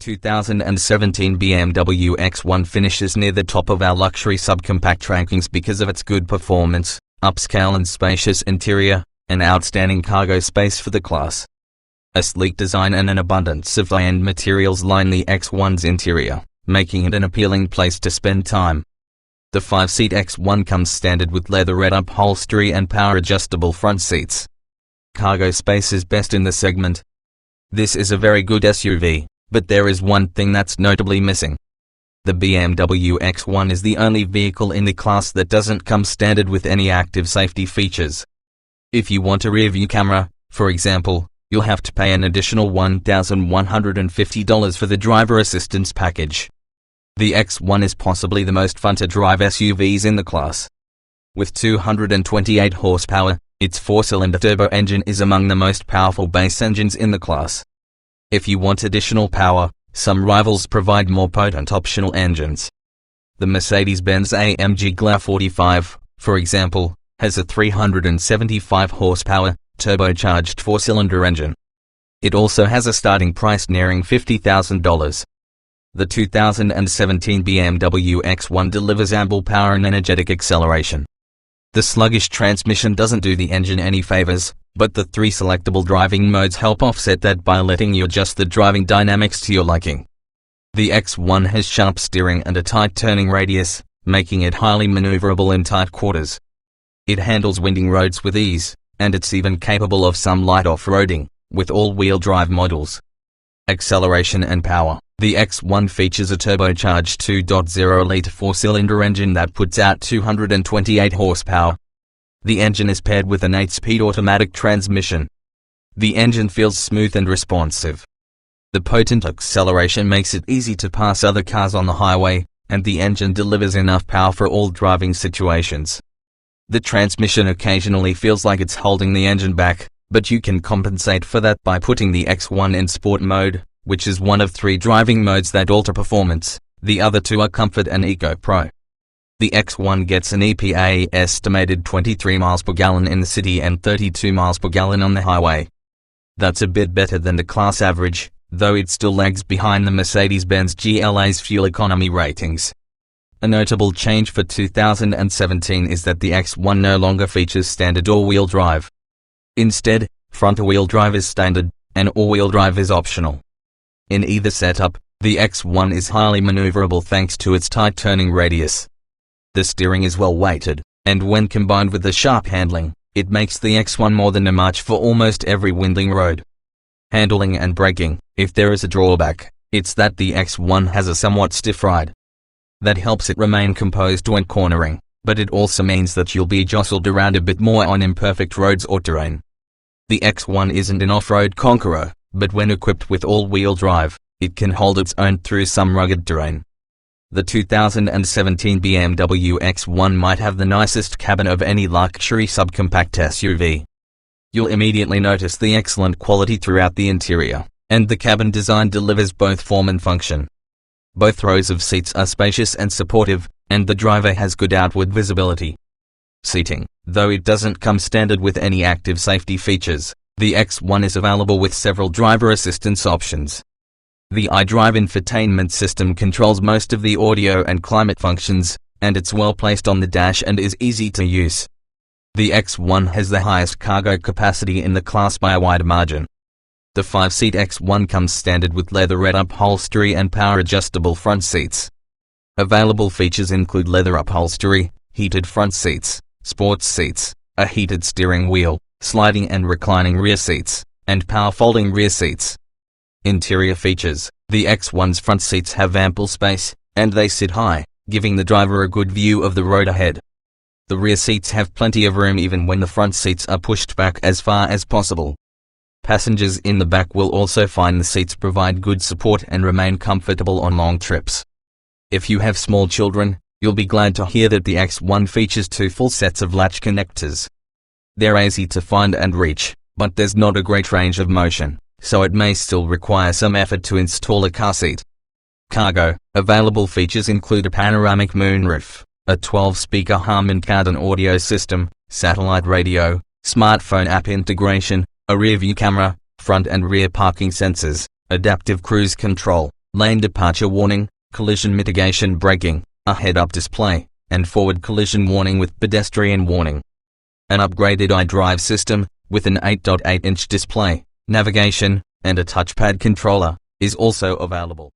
2017 BMW X1 finishes near the top of our luxury subcompact rankings because of its good performance, upscale and spacious interior, and outstanding cargo space for the class. A sleek design and an abundance of high-end materials line the X1's interior, making it an appealing place to spend time. The 5-seat X1 comes standard with leatherette upholstery and power-adjustable front seats. Cargo space is best in the segment. This is a very good SUV, but there is one thing that's notably missing. The BMW X1 is the only vehicle in the class that doesn't come standard with any active safety features. If you want a rear-view camera, for example, you'll have to pay an additional $1,150 for the driver assistance package. The X1 is possibly the most fun to drive SUVs in the class. With 228 horsepower, its 4-cylinder turbo engine is among the most powerful base engines in the class. If you want additional power, some rivals provide more potent optional engines. The Mercedes-Benz AMG GLA 45, for example, has a 375 horsepower, turbocharged 4-cylinder engine. It also has a starting price nearing $50,000. The 2017 BMW X1 delivers ample power and energetic acceleration. The sluggish transmission doesn't do the engine any favors, but the 3 selectable driving modes help offset that by letting you adjust the driving dynamics to your liking. The X1 has sharp steering and a tight turning radius, making it highly maneuverable in tight quarters. It handles winding roads with ease, and it's even capable of some light off-roading, with all-wheel drive models. Acceleration and power. The X1 features a turbocharged 2.0-liter 4-cylinder engine that puts out 228 horsepower. The engine is paired with an 8-speed automatic transmission. The engine feels smooth and responsive. The potent acceleration makes it easy to pass other cars on the highway, and the engine delivers enough power for all driving situations. The transmission occasionally feels like it's holding the engine back, but you can compensate for that by putting the X1 in Sport mode, which is one of 3 driving modes that alter performance. The other 2 are Comfort and Eco Pro. The X1 gets an EPA estimated 23 miles per gallon in the city and 32 miles per gallon on the highway. That's a bit better than the class average, though it still lags behind the Mercedes-Benz GLA's fuel economy ratings. A notable change for 2017 is that the X1 no longer features standard all-wheel drive. Instead, front-wheel drive is standard, and all-wheel drive is optional. In either setup, the X1 is highly maneuverable thanks to its tight turning radius. The steering is well weighted, and when combined with the sharp handling, it makes the X1 more than a match for almost every winding road. Handling and braking. If there is a drawback, it's that the X1 has a somewhat stiff ride. That helps it remain composed when cornering, but it also means that you'll be jostled around a bit more on imperfect roads or terrain. The X1 isn't an off-road conqueror, but when equipped with all-wheel drive, it can hold its own through some rugged terrain. The 2017 BMW X1 might have the nicest cabin of any luxury subcompact SUV. You'll immediately notice the excellent quality throughout the interior, and the cabin design delivers both form and function. Both rows of seats are spacious and supportive, and the driver has good outward visibility. Seating. Though it doesn't come standard with any active safety features, the X1 is available with several driver assistance options. The iDrive infotainment system controls most of the audio and climate functions, and it's well placed on the dash and is easy to use. The X1 has the highest cargo capacity in the class by a wide margin. The 5-seat X1 comes standard with leatherette upholstery and power-adjustable front seats. Available features include leather upholstery, heated front seats, sports seats, a heated steering wheel, sliding and reclining rear seats, and power-folding rear seats. Interior features. The X1's front seats have ample space, and they sit high, giving the driver a good view of the road ahead. The rear seats have plenty of room even when the front seats are pushed back as far as possible. Passengers in the back will also find the seats provide good support and remain comfortable on long trips. If you have small children, you'll be glad to hear that the X1 features 2 full sets of latch connectors. They're easy to find and reach, but there's not a great range of motion, so it may still require some effort to install a car seat. Cargo. Available features include a panoramic moonroof, a 12-speaker Harman Kardon audio system, satellite radio, smartphone app integration, a rear-view camera, front and rear parking sensors, adaptive cruise control, lane departure warning, collision mitigation braking, a head-up display, and forward collision warning with pedestrian warning. An upgraded iDrive system, with an 8.8-inch display, navigation, and a touchpad controller, is also available.